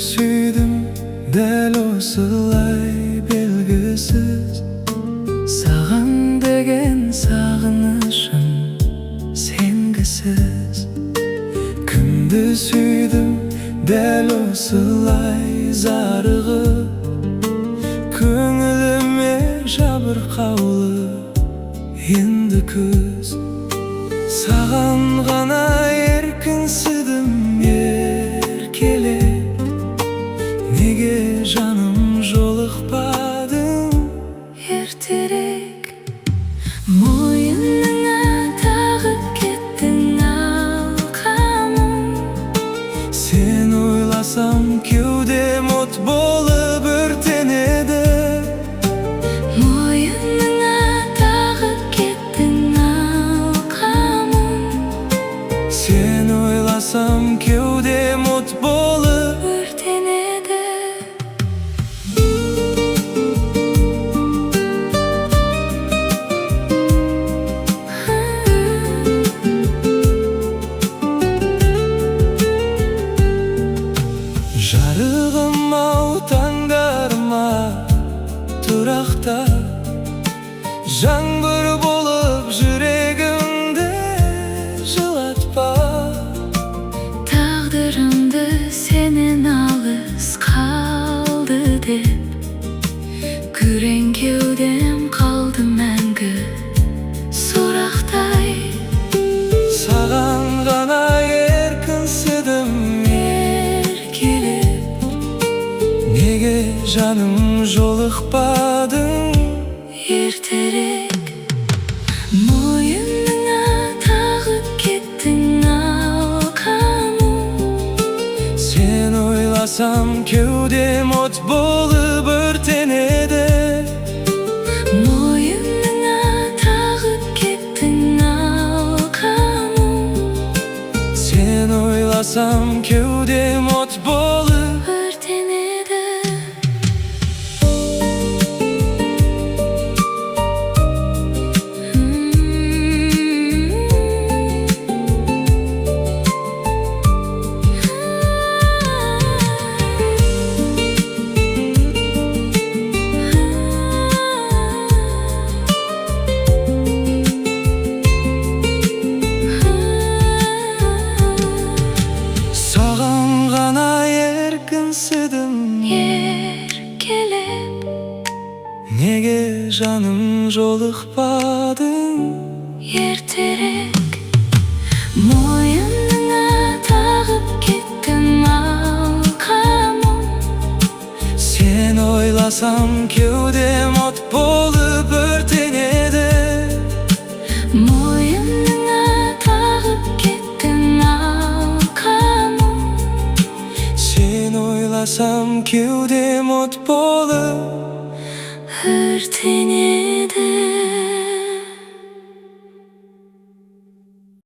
sүйдüm дәл осылай белгісіз. Саған деген сағынышым сенгісіз. Кімді сүйдім дәл осылай зарығып, көңіліме жабырқаулы енді күз. Саған ғана еркінсідім еркелеп, неге жаным жолықпадың ертерек? Мойыныңа тағып кеттің алқамын. Сен ойласам кеудем от болып өртенеді. Мойыныңа тағып кеттің алқамын. Сен ойласам кеудем от болып өртенеді. Жарығым ау таңдарыма тұрақта, жаңбыр болып жүрегімді жылатпа. Тағдырымды сенен алыс қалды деп, күрең кеудем қалды мәңгі сорақтай. Саған ғана еркінсідім еркелеп, неге жаным жолықпадың ертерек? Мойыныңа тағып кеттің алқамын. Сен ойласам кеудем от болып өртенеді. Мойыныңа тағып кеттің алқамын. Сен ойласам кеудем от болып өртенеді. Саған ғана еркінсідім еркелеп, неге жаным жолықпадың ертерек? Мойыныңа тағып кеттің алқамын. Сен ойласам кеудем от болып өртенеді. Мойыныңа тағып кеттің алқамын. Сен ойласам кеудем от болып өртенеді.